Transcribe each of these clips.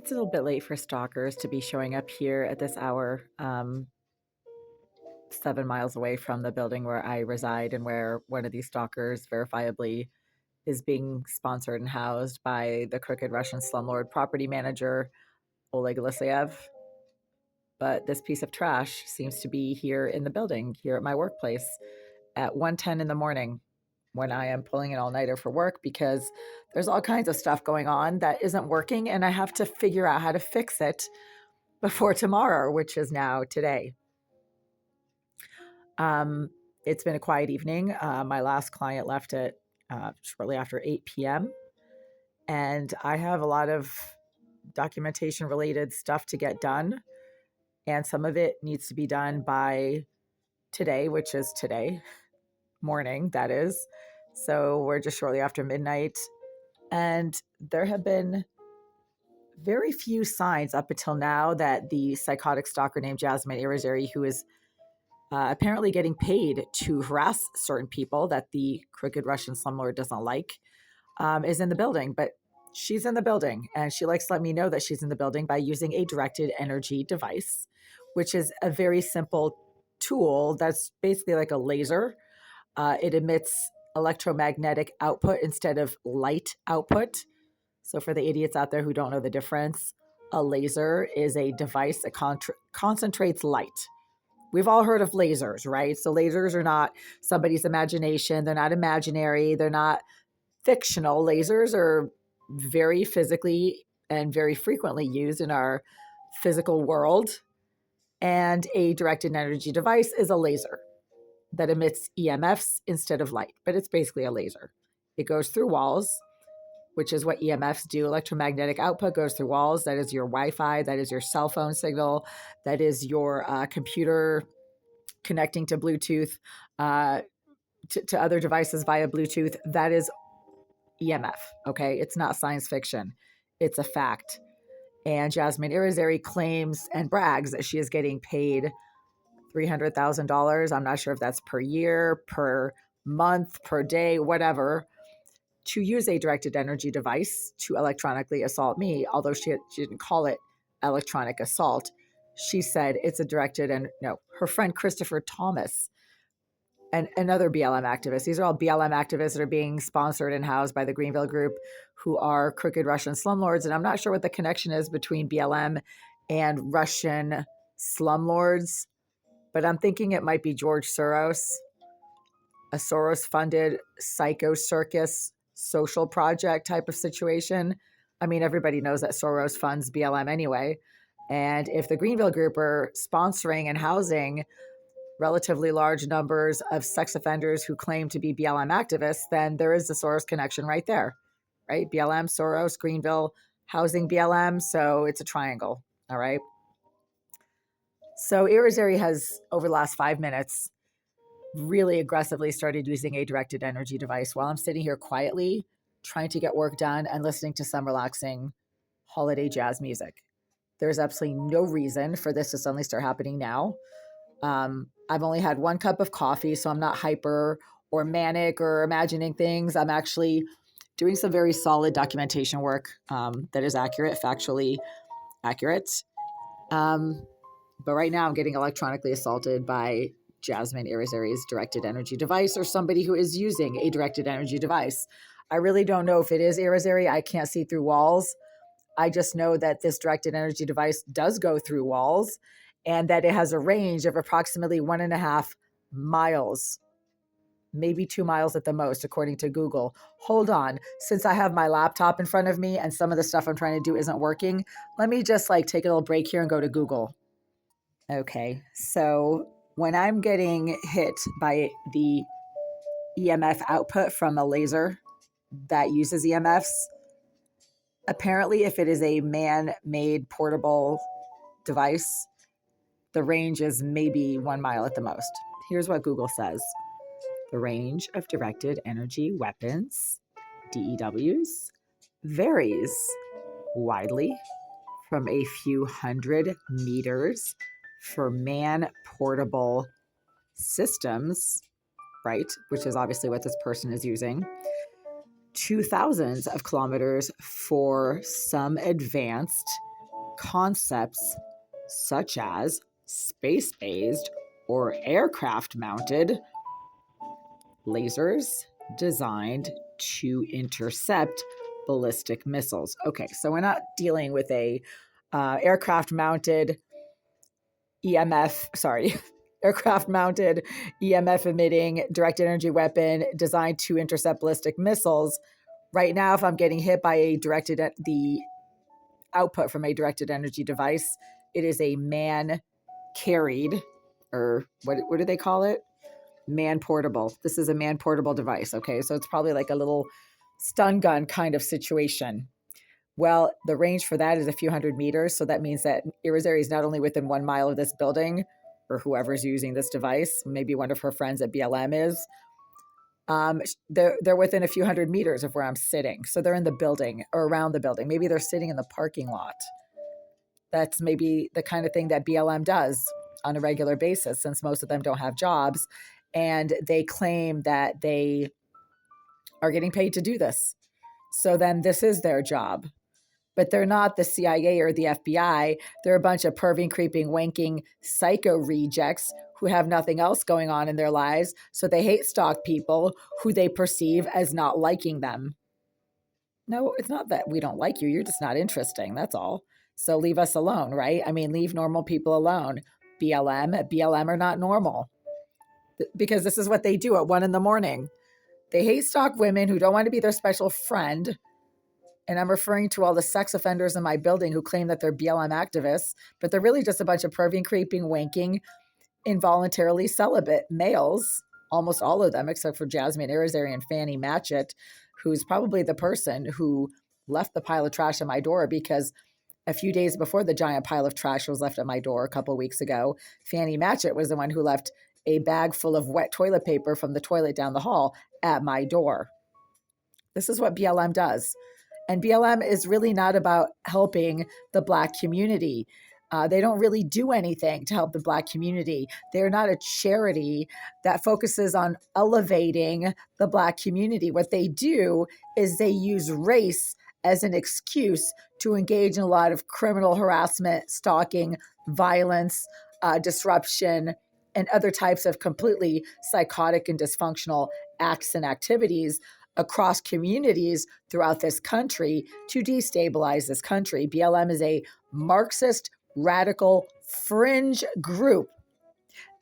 It's a little bit late for stalkers to be showing up here at this hour, 7 miles away from the building where I reside and where one of these stalkers verifiably is being sponsored and housed by the crooked Russian slumlord property manager, Oleg Alexeyev. But this piece of trash seems to be here in the building, here at my workplace at 1:10 in the morning when I am pulling an all-nighter for work because there's all kinds of stuff going on that isn't working and I have to figure out how to fix it before tomorrow, which is now today. Um, it's been a quiet evening. My last client left at shortly after 8 p.m. And I have a lot of documentation related stuff to get done. And some of it needs to be done by today, which is today morning, that is. So we're just shortly after midnight. And there have been very few signs up until now that the psychotic stalker named Jasmine Irizarry, who is apparently getting paid to harass certain people that the crooked Russian slumlord doesn't like, is in the building. But she's in the building, and she likes to let me know that she's in the building by using a directed energy device, which is a very simple tool that's basically like a laser. It emits electromagnetic output instead of light output. So for the idiots out there who don't know the difference, a laser is a device that concentrates light. We've all heard of lasers, right? So lasers are not somebody's imagination. They're not imaginary. They're not fictional. Lasers are very physically and very frequently used in our physical world. And a directed energy device is a laser that emits EMFs instead of light, but it's basically a laser. It goes through walls, which is what EMFs do. Electromagnetic output goes through walls. That is your Wi-Fi. That is your cell phone signal. That is your computer connecting to Bluetooth, to other devices via Bluetooth. That is EMF, okay? It's not science fiction. It's a fact. And Jasmine Irizarry claims and brags that she is getting paid $300,000. I'm not sure if that's per year, per month, per day, whatever, to use a directed energy device to electronically assault me, although she didn't call it electronic assault. She said it's a directed, and no, her friend Christopher Thomas and another BLM activist. These are all BLM activists that are being sponsored and housed by the Greenville Group, who are crooked Russian slumlords. And I'm not sure what the connection is between BLM and Russian slumlords, but I'm thinking it might be George Soros, a Soros-funded psycho circus social project type of situation. I mean, everybody knows that Soros funds BLM anyway. And if the Greenville Group are sponsoring and housing relatively large numbers of sex offenders who claim to be BLM activists, then there is the Soros connection right there, right? BLM, Soros, Greenville, housing BLM. So it's a triangle. All right. So Irizarry has, over the last 5 minutes, really aggressively started using a directed energy device while I'm sitting here quietly trying to get work done and listening to some relaxing holiday jazz music. There's absolutely no reason for this to suddenly start happening now. I've only had one cup of coffee, so I'm not hyper or manic or imagining things. I'm actually doing some very solid documentation work that is accurate, factually accurate. But right now I'm getting electronically assaulted by Jasmine Irizarry's directed energy device, or somebody who is using a directed energy device. I really don't know if it is Irizarry. I can't see through walls. I just know that this directed energy device does go through walls and that it has a range of approximately 1.5 miles, maybe 2 miles at the most, according to Google. Hold on. Since I have my laptop in front of me and some of the stuff I'm trying to do isn't working, let me just take a little break here and go to Google. Okay, so when I'm getting hit by the EMF output from a laser that uses EMFs, apparently if it is a man-made portable device, the range is maybe 1 mile at the most. Here's what Google says. The range of directed energy weapons, DEWs, varies widely from a few hundred meters for man-portable systems, right, which is obviously what this person is using, to thousands of kilometers for some advanced concepts such as space-based or aircraft-mounted lasers designed to intercept ballistic missiles. Okay, so we're not dealing with a aircraft-mounted aircraft-mounted EMF-emitting directed energy weapon designed to intercept ballistic missiles. Right now, if I'm getting hit by the output from a directed energy device, it is a man-carried, or what do they call it? Man-portable. This is a man-portable device, okay? So it's probably like a little stun gun kind of situation. Well, the range for that is a few hundred meters. So that means that Irizarry is not only within 1 mile of this building, or whoever's using this device, maybe one of her friends at BLM is, they're within a few hundred meters of where I'm sitting. So they're in the building or around the building. Maybe they're sitting in the parking lot. That's maybe the kind of thing that BLM does on a regular basis, since most of them don't have jobs. And they claim that they are getting paid to do this. So then this is their job. But they're not the CIA or the FBI. They're a bunch of perving, creeping, wanking psycho rejects who have nothing else going on in their lives. So they hate stalk people who they perceive as not liking them. No, it's not that we don't like you. You're just not interesting. That's all. So leave us alone, right? I mean, leave normal people alone. BLM are not normal. Because this is what they do at 1 a.m. They hate stalk women who don't want to be their special friend. And I'm referring to all the sex offenders in my building who claim that they're BLM activists, but they're really just a bunch of perving, creeping, wanking, involuntarily celibate males, almost all of them, except for Jasmine Irizarry and Fanny Matchett, who's probably the person who left the pile of trash at my door, because a few days before the giant pile of trash was left at my door a couple of weeks ago, Fanny Matchett was the one who left a bag full of wet toilet paper from the toilet down the hall at my door. This is what BLM does. And BLM is really not about helping the Black community. They don't really do anything to help the Black community. They're not a charity that focuses on elevating the Black community. What they do is they use race as an excuse to engage in a lot of criminal harassment, stalking, violence, disruption, and other types of completely psychotic and dysfunctional acts and activities across communities throughout this country to destabilize this country. BLM is a Marxist, radical, fringe group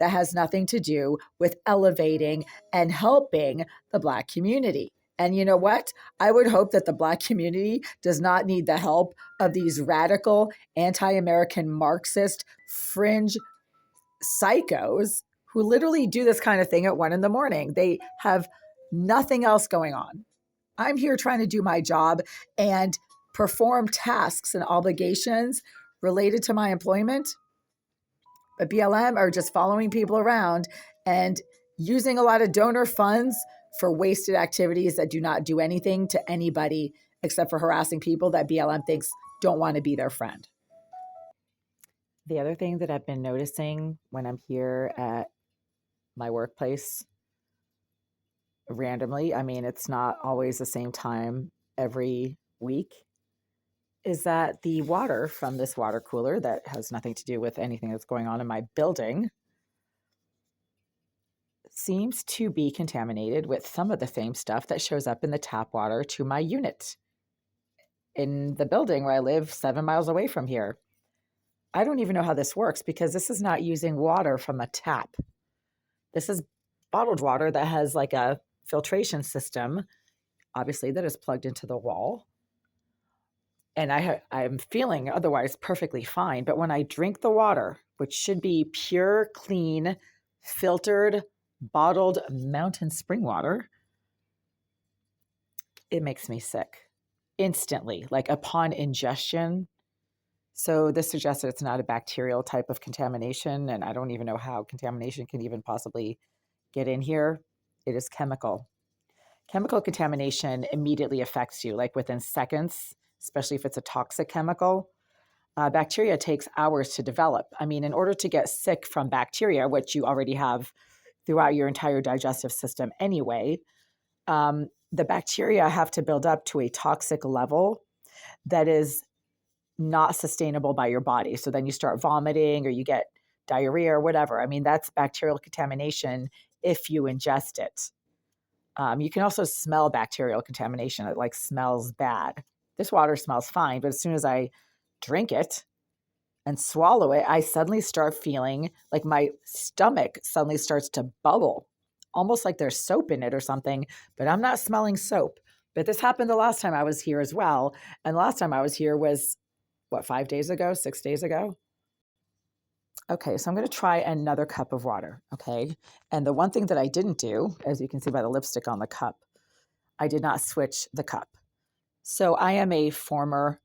that has nothing to do with elevating and helping the Black community. And you know what? I would hope that the Black community does not need the help of these radical, anti-American, Marxist, fringe psychos who literally do this kind of thing at 1 a.m. They have nothing else going on. I'm here trying to do my job and perform tasks and obligations related to my employment. But BLM are just following people around and using a lot of donor funds for wasted activities that do not do anything to anybody except for harassing people that BLM thinks don't want to be their friend. The other thing that I've been noticing when I'm here at my workplace randomly, I mean, it's not always the same time every week, is that the water from this water cooler that has nothing to do with anything that's going on in my building seems to be contaminated with some of the same stuff that shows up in the tap water to my unit in the building where I live 7 miles away from here. I don't even know how this works because this is not using water from a tap. This is bottled water that has like a filtration system, obviously, that is plugged into the wall. And I'm feeling otherwise perfectly fine. But when I drink the water, which should be pure, clean, filtered, bottled mountain spring water, it makes me sick instantly, like upon ingestion. So this suggests that it's not a bacterial type of contamination. And I don't even know how contamination can even possibly get in here. It is chemical. Chemical contamination immediately affects you, like within seconds, especially if it's a toxic chemical. Bacteria takes hours to develop. I mean, in order to get sick from bacteria, which you already have throughout your entire digestive system anyway, the bacteria have to build up to a toxic level that is not sustainable by your body. So then you start vomiting or you get diarrhea or whatever. I mean, that's bacterial contamination if you ingest it. You can also smell bacterial contamination. It like smells bad. This water smells fine, but as soon as I drink it and swallow it, I suddenly start feeling like my stomach suddenly starts to bubble, almost like there's soap in it or something, but I'm not smelling soap. But this happened the last time I was here as well. And the last time I was here was, what, 5 days ago, 6 days ago? Okay, so I'm going to try another cup of water. Okay. And the one thing that I didn't do, as you can see by the lipstick on the cup, I did not switch the cup. So I am a former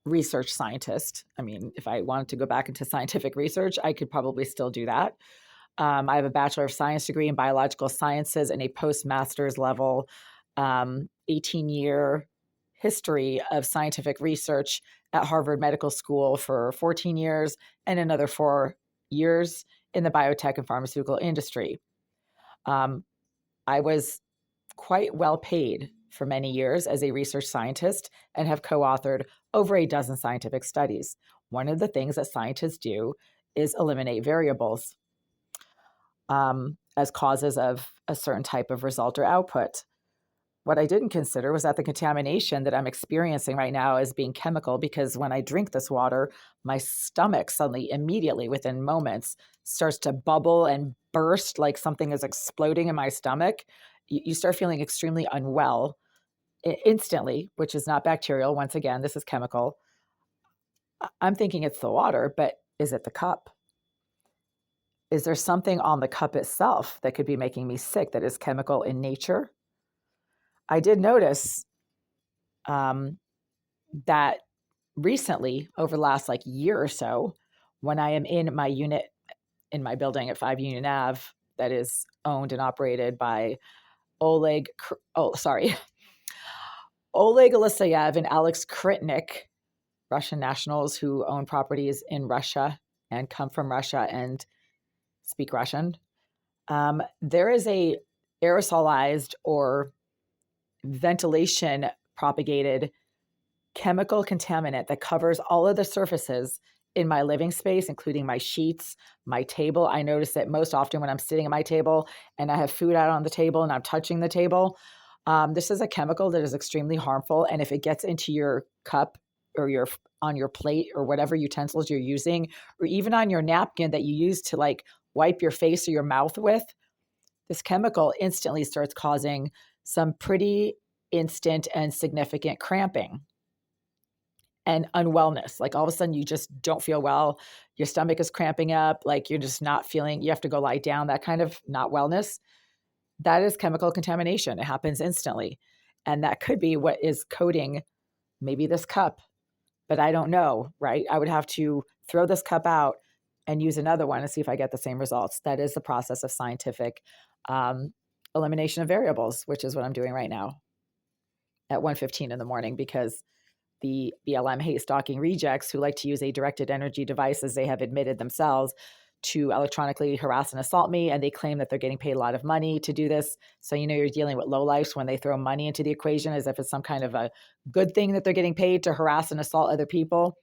research scientist. I mean, if I wanted to go back into scientific research, I could probably still do that. I have a Bachelor of Science degree in biological sciences and a postmaster's level 18-year history of scientific research at Harvard Medical School for 14 years and another 4 years in the biotech and pharmaceutical industry. I was quite well paid for many years as a research scientist and have co-authored over a dozen scientific studies. One of the things that scientists do is eliminate variables as causes of a certain type of result or output. What I didn't consider was that the contamination that I'm experiencing right now is being chemical, because when I drink this water, my stomach suddenly, immediately within moments, starts to bubble and burst like something is exploding in my stomach. You start feeling extremely unwell instantly, which is not bacterial. Once again, this is chemical. I'm thinking it's the water, but is it the cup? Is there something on the cup itself that could be making me sick that is chemical in nature? I did notice that recently, over the last like year or so, when I am in my unit in my building at 5 Union Ave, that is owned and operated by Oleg Aleseyev and Alex Kritnik, Russian nationals who own properties in Russia and come from Russia and speak Russian. There is a aerosolized or ventilation propagated chemical contaminant that covers all of the surfaces in my living space, including my sheets, my table. I notice that most often when I'm sitting at my table and I have food out on the table and I'm touching the table, this is a chemical that is extremely harmful. And if it gets into your cup or on your plate or whatever utensils you're using, or even on your napkin that you use to like wipe your face or your mouth with, this chemical instantly starts causing some pretty instant and significant cramping and unwellness. Like all of a sudden you just don't feel well. Your stomach is cramping up. Like you're just not feeling, you have to go lie down, that kind of not wellness. That is chemical contamination. It happens instantly. And that could be what is coating maybe this cup, but I don't know, right? I would have to throw this cup out and use another one and see if I get the same results. That is the process of scientific elimination of variables, which is what I'm doing right now at 1:15 in the morning, because the BLM hate stalking rejects who like to use a directed energy device, as they have admitted themselves, to electronically harass and assault me. And they claim that they're getting paid a lot of money to do this. So, you're dealing with lowlifes when they throw money into the equation as if it's some kind of a good thing that they're getting paid to harass and assault other people.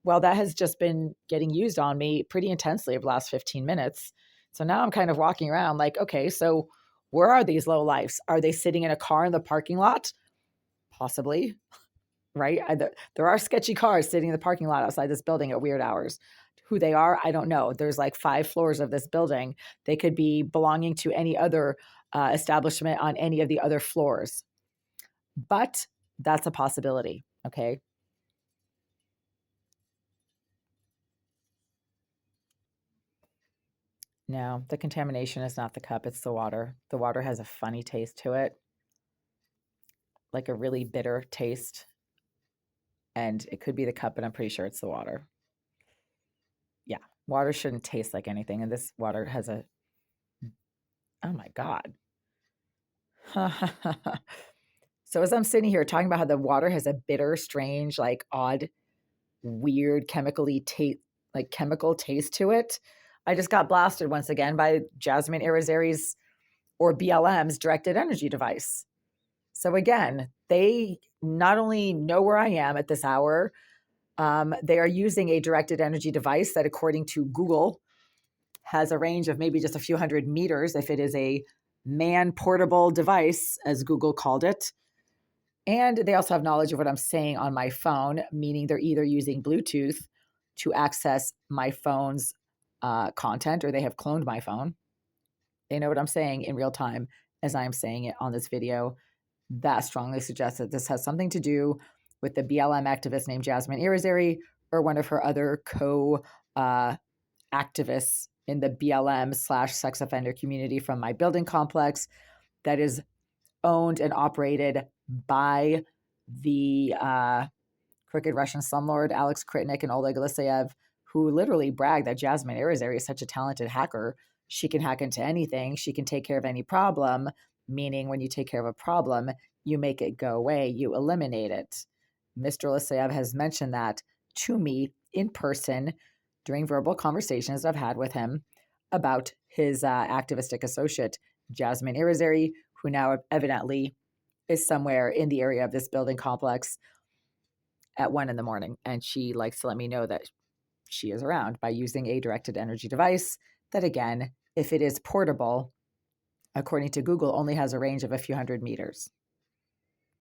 Well, that has just been getting used on me pretty intensely over the last 15 minutes. So now I'm kind of walking around like, okay, so where are these lowlifes? Are they sitting in a car in the parking lot? Possibly. Right? There are sketchy cars sitting in the parking lot outside this building at weird hours. Who they are, I don't know. There's like 5 floors of this building. They could be belonging to any other establishment on any of the other floors. But that's a possibility. Okay. No, the contamination is not the cup, it's the water. The water has a funny taste to it, like a really bitter taste. And it could be the cup, but I'm pretty sure it's the water. Yeah, water shouldn't taste like anything. And this water has a, oh my God. So as I'm sitting here talking about how the water has a bitter, strange, like odd, weird chemical taste to it, I just got blasted once again by Jasmine Irizarry's or BLM's directed energy device. So again, they not only know where I am at this hour, They are using a directed energy device that, according to Google, has a range of maybe just a few hundred meters if it is a man-portable device, as Google called it. And they also have knowledge of what I'm saying on my phone, meaning they're either using Bluetooth to access my phone's content, or they have cloned my phone. They know what I'm saying in real time as I am saying it on this video. That strongly suggests that this has something to do with the BLM activist named Jasmine Irizarry, or one of her other activists in the BLM/sex offender community from my building complex that is owned and operated by the crooked Russian slumlord Alex Kritnik and Oleg Alexeyev, who literally bragged that Jasmine Irizarry is such a talented hacker. She can hack into anything. She can take care of any problem, meaning when you take care of a problem, you make it go away. You eliminate it. Mr. Alexeyev has mentioned that to me in person during verbal conversations I've had with him about his activistic associate, Jasmine Irizarry, who now evidently is somewhere in the area of this building complex at 1 a.m. And she likes to let me know that she is around by using a directed energy device that, again, if it is portable, according to Google, only has a range of a few hundred meters.